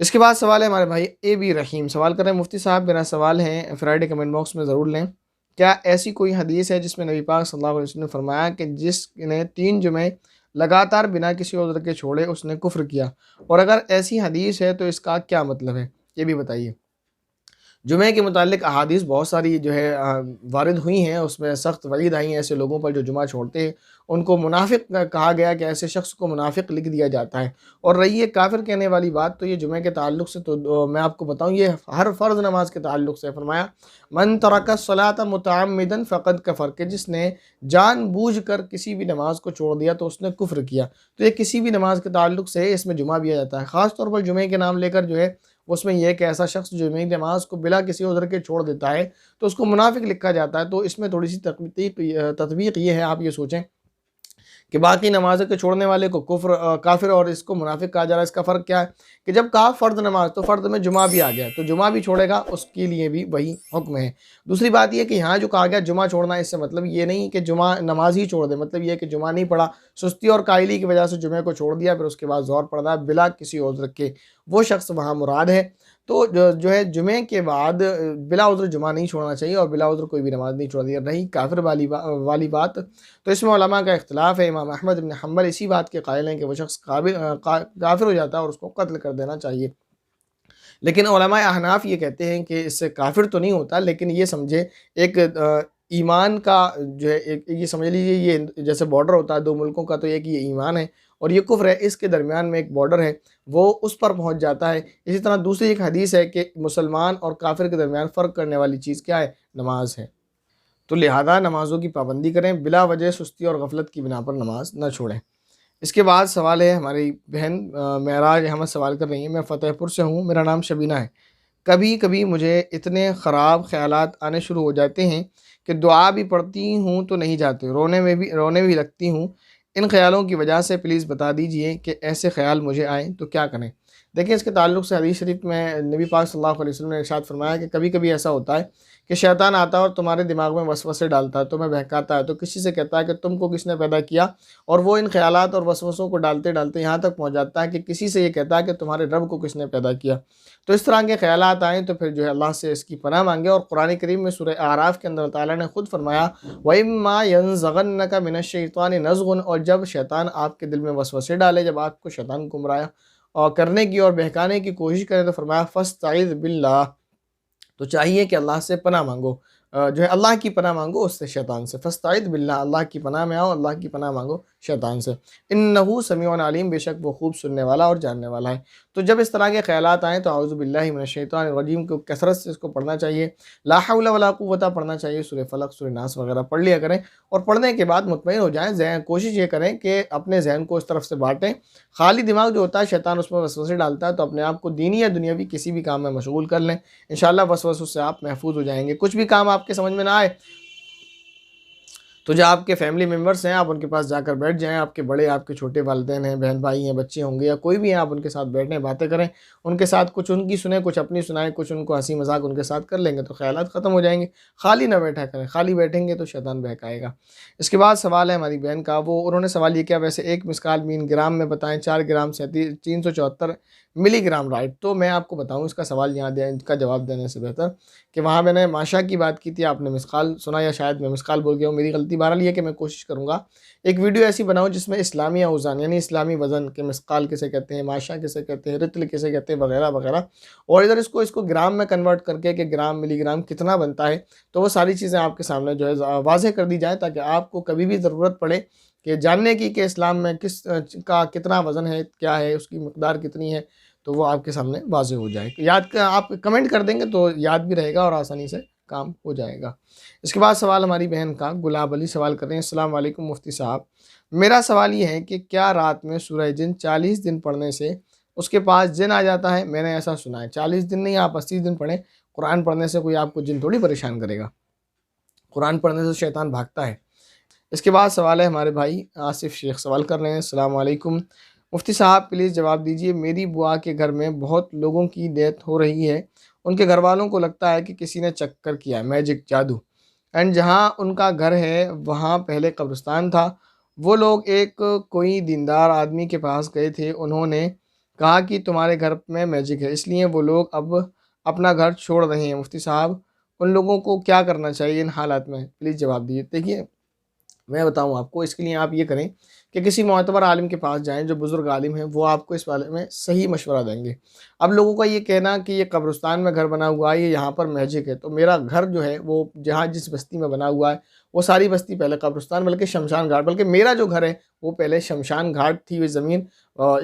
इसके बाद सवाल है हमारे भाई ए बी रहीम, सवाल कर रहे हैं मुफ्ती साहब, मेरा सवाल है फ्राइडे कमेंट बॉक्स में ज़रूर लें। क्या ऐसी कोई हदीस है जिसमें नबी पाक सल्लल्लाहु अलैहि वसल्लम ने फरमाया कि जिसने 3 जुमे लगातार बिना किसी उज़्र के छोड़े उसने कुफ्र किया, और अगर ऐसी हदीस है तो इसका क्या मतलब है? ये भी बताइए। जुमे के मुतालिक अहादीस बहुत सारी जो है वारिद हुई हैं, उसमें सख्त वईद आई हैं ऐसे लोगों पर जो जुमा छोड़ते हैं। उनको मुनाफिक कहा गया कि ऐसे शख्स को मुनाफिक लिख दिया जाता है। और रही है काफिर कहने वाली बात, तो ये जुमे के ताल्लुक से तो मैं आपको बताऊं, ये हर फ़र्ज़ नमाज के ताल्लुक से फरमाया, मन तरका सलात मुतअम्मिदन फ़क़द कफ़र, के जिसने जानबूझ कर किसी भी नमाज को छोड़ दिया तो उसने कुफ्र किया। तो ये किसी भी नमाज के ताल्लुक से इसमें जुमा भी आ जाता है। ख़ास तौर पर जुमे के नाम लेकर जो है उसमें यह कि ऐसा शख्स जो जुमे की नमाज को बिला किसी उज़्र के छोड़ देता है तो उसको मुनाफिक लिखा जाता है। तो इसमें थोड़ी सी तत्वीक ये है, आप ये सोचें कि बाकी नमाज़ों के छोड़ने वाले को कुफ्र काफिर और इसको मुनाफिक कहा जा रहा है। इसका फ़र्क क्या है कि जब कहा फ़र्द नमाज तो फ़र्द में जुमा भी आ गया, तो जुमा भी छोड़ेगा उसके लिए भी वही हुक्म है। दूसरी बात यह कि यहाँ जो कहा गया जुमा छोड़ना, इससे मतलब ये नहीं कि जुमा नमाज ही छोड़ दे, मतलब ये कि जुमा नहीं पढ़ा, सुस्ती और कायली की वजह से जुमे को छोड़ दिया, फिर उसके बाद ज़ोर पड़ रहा है बिला किसी उज़्र के, वो शख्स वहाँ मुराद है। तो जो है जुमे के बाद बिला उज़्र जुमा नहीं छोड़ना चाहिए और बिला उज़्र कोई भी नमाज नहीं छोड़ दी। रही काफिर वाली बात, तो इसमें उलमा का इख्तिलाफ है। इमाम अहमद इब्न हम्बल इसी बात के कायल हैं कि वो शख्स काफिर हो जाता है और उसको कत्ल कर देना चाहिए। लेकिन उलमा अहनाफ ये कहते हैं कि इससे काफिर तो नहीं होता, लेकिन ये समझे एक ईमान का जो है, एक ये समझ लीजिए, ये जैसे बॉर्डर होता है दो मुल्कों का, तो एक ये ईमान है और ये कुफ्र है, इसके दरमियान में एक बॉर्डर है, वो उस पर पहुंच जाता है। इसी तरह दूसरी एक हदीस है कि मुसलमान और काफिर के दरमियान फ़र्क करने वाली चीज़ क्या है? नमाज है। तो लिहाजा नमाज़ों की पाबंदी करें, बिला वजह सुस्ती और गफलत की बिना पर नमाज न छोड़ें। इसके बाद सवाल है हमारी बहन महराज अहमद, सवाल कर रही हैं, मैं फ़तेहपुर से हूँ, मेरा नाम शबीना है। कभी कभी मुझे इतने ख़राब ख़यालात आने शुरू हो जाते हैं कि दुआ भी पढ़ती हूँ तो नहीं जाते, रोने भी लगती हूँ। इन ख़यालों की वजह से प्लीज़ बता दीजिए कि ऐसे ख़याल मुझे आएँ तो क्या करें? देखिए, इसके ताल्लुक़ से हदीस शरीफ में नबी पाक सल्लल्लाहु अलैहि वसल्लम ने इरशाद फरमाया कि कभी कभी ऐसा होता है कि शैतान आता है और तुम्हारे दिमाग में वसवसे डालता है, तुम्हें बहकाता है, तो किसी से कहता है कि तुमको किसने पैदा किया, और वो इन ख़यालात और वसवसों को डालते डालते यहाँ तक पहुँच जाता है कि किसी से ये कहता है कि तुम्हारे रब को किसने पैदा किया। तो इस तरह के ख़यालात आएँ तो फिर जो है अल्लाह से इसकी पनाह मांगे। और कुरान करीम में सूरह आराफ के अंदर अल्लाह ताला ने खुद फरमाया, वइम्मा यंज़गन्नका मिनश्शैतानि नज़गुन, और जब शैतान आपके दिल में वसवसे डाले, जब आपको शैतान गुमराह और करने की और बहकाने की कोशिश करे, तो फरमाया फ़स्तईज़ बिल्लाह, तो चाहिए कि अल्लाह से पनाह मांगो, जो है अल्लाह की पनाह मांगो उससे, शैतान से। फ़स्तईज़ बिल्लाह, अल्लाह की पनाह में आओ, अल्लाह की पनाह मांगो शैतान से। इन्नहु समीउन अलीम, बेशक वो खूब सुनने वाला और जानने वाला है। तो जब इस तरह के ख़यालात आएँ तो औज़ु बिल्लाहि मिनश्शैतानिर रजीम को कसरत से इसको पढ़ना चाहिए। ला हौला वला कुव्वता पढ़ना चाहिए, सूरह फलक, सूरह नास वगैरह पढ़ लिया करें। और पढ़ने के बाद मुतमईन हो जाएँ, ज़हन कोशिश ये करें कि अपने ज़हन को इस तरफ से बाँटें। खाली दिमाग जो होता है शैतान उसमें वसवसे डालता है, तो अपने आप को दीनी या दुनियावी किसी भी काम में मशगूल कर लें। इंशाअल्लाह वसवसों से आप महफूज हो जाएंगे। कुछ भी काम आपके समझ में ना आए तो जो आपके फैमिली मेम्बर्स हैं आप उनके पास जाकर बैठ जाएँ, आपके बड़े, आपके छोटे वालिदैन हैं, बहन भाई हैं, बच्चे होंगे या कोई भी हैं, आप उनके साथ बैठें, बातें करें, उनके साथ कुछ उनकी सुनें, कुछ अपनी सुनाएँ, कुछ उनको हँसी मज़ाक उनके साथ कर लेंगे तो ख़यालात ख़त्म हो जाएँगे। खाली ना बैठा करें, खाली बैठेंगे तो शैतान बहकाएगा। इसके बाद सवाल है हमारी बहन का, वो उन्होंने सवाल ये किया, वैसे 1 मिस्काल मीन ग्राम में बताएँ, 4 ग्राम से 374 मिलीग्राम, राइट? तो मैं आपको बताऊँ इसका सवाल यहाँ दे इसका जवाब देने से बेहतर कि वहाँ मैंने माशा की बात की थी, आपने मिस्काल सुना या शायद मैं मिस्काल बोल गया हूँ, मेरी गलती। बहरहाल ये कि मैं कोशिश करूँगा एक वीडियो ऐसी बनाऊँ जिसमें इस्लामी औज़ान यानी इस्लामी वज़न के मिस्काल किसे कहते हैं, माशा किसे कहते हैं, रितल किसे कहते हैं, वगैरह वगैरह, और इधर इसको ग्राम में कन्वर्ट करके कि ग्राम मिलीग्राम कितना बनता है, तो वो सारी चीज़ें आपके सामने जो है वाज़ेह कर दी जाए, ताकि आपको कभी भी ज़रूरत पड़े कि जानने की कि इस्लाम में का कितना वज़न है, क्या है, उसकी मकदार कितनी है, तो वो आपके सामने वाज़ेह हो जाए। आप कमेंट कर देंगे तो याद भी रहेगा और आसानी से काम हो जाएगा। इसके बाद सवाल हमारी बहन का गुलाब अली, सवाल कर रहे हैं, अस्सलाम वालेकुम मुफ्ती साहब, मेरा सवाल ये है कि क्या रात में सूरह जिन 40 दिन पढ़ने से उसके पास जिन आ जाता है? मैंने ऐसा सुना है, 40 दिन नहीं, आप 80 दिन पढ़ें। कुरान पढ़ने से कोई आपको जिन थोड़ी परेशान करेगा, कुरान पढ़ने से शैतान भागता है। इसके बाद सवाल है हमारे भाई आसिफ शेख, सवाल कर रहे हैं, अस्सलाम वालेकुम मुफ्ती साहब, प्लीज़ जवाब दीजिए, मेरी बुआ के घर में बहुत लोगों की डेथ हो रही है, उनके घर वालों को लगता है कि किसी ने चक्कर किया, मैजिक, जादू, एंड जहाँ उनका घर है वहाँ पहले कब्रिस्तान था। वो लोग एक कोई दीनदार आदमी के पास गए थे, उन्होंने कहा कि तुम्हारे घर में मैजिक है, इसलिए वो लोग अब अपना घर छोड़ रहे हैं। मुफ्ती साहब, उन लोगों को क्या करना चाहिए इन हालात में? प्लीज़ जवाब दीजिए। देखिए, मैं बताऊँ आपको, इसके लिए आप ये करें कि किसी मोतबर आलिम के पास जाएँ, जो बुज़ुर्ग आलिम हैं, वो आपको इस बारे में सही मशवरा देंगे। अब लोगों का ये कहना कि ये कब्रिस्तान में घर बना हुआ है, ये यहाँ पर मैजिक है, तो मेरा घर जो है वो जहाँ जिस बस्ती में बना हुआ है, वो सारी बस्ती पहले कब्रिस्तान बल्कि शमशान घाट, बल्कि मेरा जो घर है वो पहले शमशान घाट थी ये ज़मीन।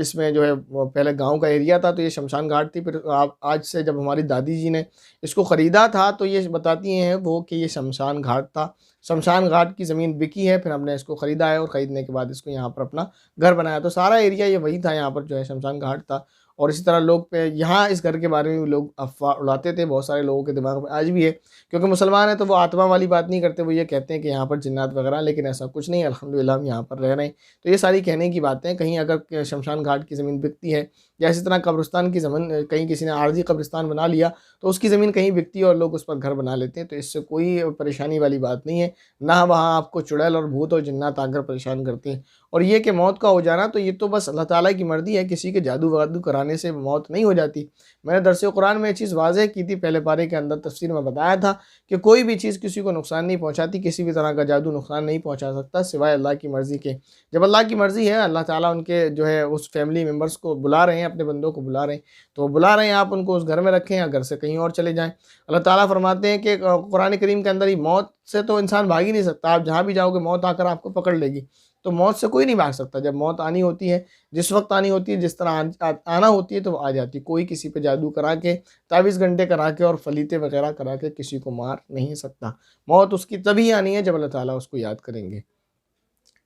इसमें जो है वो पहले गाँव का एरिया था, तो ये शमशान घाट थी। फिर आप आज से जब हमारी दादी जी ने इसको ख़रीदा था, तो ये बताती हैं वो कि ये शमशान घाट था। शमशान घाट की ज़मीन बिकी है, फिर हमने इसको ख़रीदा है और ख़रीदने के बाद इसको यहाँ पर अपना घर बनाया। तो सारा एरिया ये वही था, यहाँ पर जो है शमशान घाट था। और इसी तरह लोग पे यहाँ इस घर के बारे में भी लोग अफ़वाह उड़ाते थे, बहुत सारे लोगों के दिमाग में आज भी है। क्योंकि मुसलमान हैं तो वो आत्मा वाली बात नहीं करते, वो ये कहते हैं कि यहाँ पर जिन्नात वगैरह, लेकिन ऐसा कुछ नहीं है, अल्हम्दुलिल्लाह हम यहाँ पर रह रहे हैं। तो ये सारी कहने की बातें हैं। कहीं अगर शमशान घाट की ज़मीन बिकती है या इसी तरह कब्रिस्तान की ज़मीन कहीं किसी ने आर्ज़ी कब्रिस्तान बना लिया, तो उसकी ज़मीन कहीं बिकती है और लोग उस पर घर बना लेते हैं, तो इससे कोई परेशानी वाली बात नहीं है। ना वहाँ आपको चुड़ैल और भूत और जिन्नात आकर परेशान करते हैं। और ये कि मौत का हो जाना, तो ये तो बस अल्लाह ताला की मर्ज़ी है, किसी के जादू-वादू कराने से मौत नहीं हो जाती। मैंने दर्स कुरान में ये चीज़ वाज़ेह की थी, पहले पारे के अंदर तफ़सीर में बताया था कि कोई भी चीज़ किसी को नुकसान नहीं पहुँचाती, किसी भी तरह का जादू नुकसान नहीं पहुँचा सकता सिवाय अल्लाह की मर्ज़ी के। जब अल्लाह की मर्ज़ी है, अल्लाह ताला उनके जो है उस फैमिली मेंबर्स को बुला रहे हैं, अपने बंदों को बुला रहे हैं, तो वो बुला रहे हैं, आप उनको उस घर में रखें या घर से कहीं और चले जाएँ। अल्लाह ताला फरमाते हैं कि कुरान करीम के अंदर ही मौत से तो इंसान भाग ही नहीं सकता। आप जहाँ भी जाओगे मौत आकर आपको पकड़ लेगी। तो मौत से कोई नहीं भाग सकता। जब मौत आनी होती है, जिस वक़्त आनी होती है, जिस तरह आना होती है, तो वो आ जाती है। कोई किसी पे जादू करा के, ताबीज़ गंडे करा के और फलीते वग़ैरह करा के किसी को मार नहीं सकता। मौत उसकी तभी आनी है जब अल्लाह ताला उसको याद करेंगे।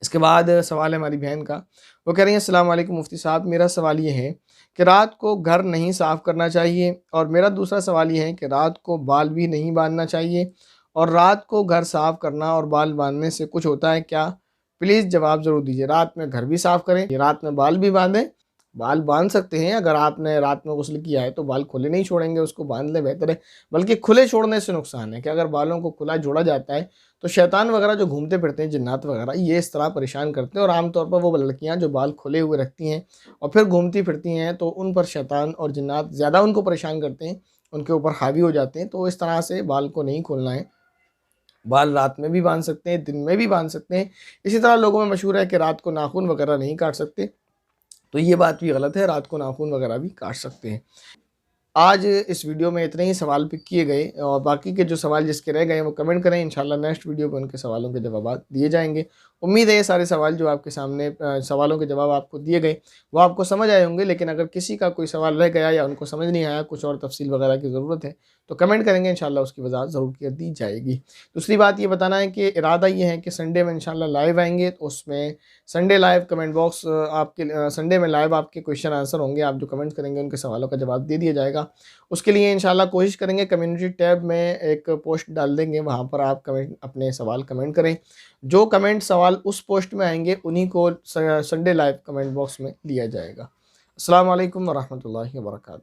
इसके बाद सवाल है हमारी बहन का, वो कह रही हैं, अस्सलाम वालेकुम मुफ्ती साहब, मेरा सवाल ये है कि रात को घर नहीं साफ़ करना चाहिए, और मेरा दूसरा सवाल ये है कि रात को बाल भी नहीं बांधना चाहिए, और रात को घर साफ़ करना और बाल बांधने से कुछ होता है क्या? प्लीज़ जवाब ज़रूर दीजिए। रात में घर भी साफ़ करें, रात में बाल भी बांधें? बाल बांध सकते हैं, अगर आपने रात में गुस्ल किया है तो बाल खुले नहीं छोड़ेंगे, उसको बांध लें, बेहतर है। बल्कि खुले छोड़ने से नुकसान है कि अगर बालों को खुला जोड़ा जाता है तो शैतान वगैरह जो घूमते फिरते हैं, जिन्नात वगैरह, ये इस तरह परेशान करते हैं। और आमतौर पर वो लड़कियां जो बाल खुले हुए रखती हैं और फिर घूमती फिरती हैं, तो उन पर शैतान और जिन्नात ज़्यादा उनको परेशान करते हैं, उनके ऊपर हावी हो जाते हैं। तो इस तरह से बाल को नहीं खोलना है। बाल रात में भी बांध सकते हैं, दिन में भी बांध सकते हैं। इसी तरह लोगों में मशहूर है कि रात को नाखून वगैरह नहीं काट सकते, तो ये बात भी गलत है, रात को नाखून वगैरह भी काट सकते हैं। आज इस वीडियो में इतने ही सवाल पिक किए गए, और बाकी के जो सवाल जिसके रह गए वो कमेंट करें, इंशाल्लाह नेक्स्ट वीडियो में उनके सवालों के जवाब दिए जाएंगे। उम्मीद है ये सारे सवाल जो आपके सामने सवालों के जवाब आपको दिए गए वो आपको समझ आए होंगे। लेकिन अगर किसी का कोई सवाल रह गया या उनको समझ नहीं आया, कुछ और तफसील वगैरह की ज़रूरत है, तो कमेंट करेंगे, इंशाल्लाह उसकी वजाहत ज़रूर कर दी जाएगी। दूसरी बात ये बताना है कि इरादा ये है कि संडे में इंशाल्लाह लाइव आएंगे, तो उसमें संडे लाइव कमेंट बॉक्स आपके संडे में लाइव आपके क्वेश्चन आंसर होंगे। आप जो कमेंट करेंगे उनके सवालों का जवाब दे दिया जाएगा। उसके लिए इंशाल्लाह कोशिश करेंगे, कम्युनिटी टैब में एक पोस्ट डाल देंगे, वहाँ पर आप कमेंट अपने सवाल कमेंट करें। जो कमेंट सवाल उस पोस्ट में आएंगे उन्हीं को संडे लाइव कमेंट बॉक्स में लिया जाएगा। अस्सलाम वालेकुम वरहमतुल्लाहि वबरकातुहू।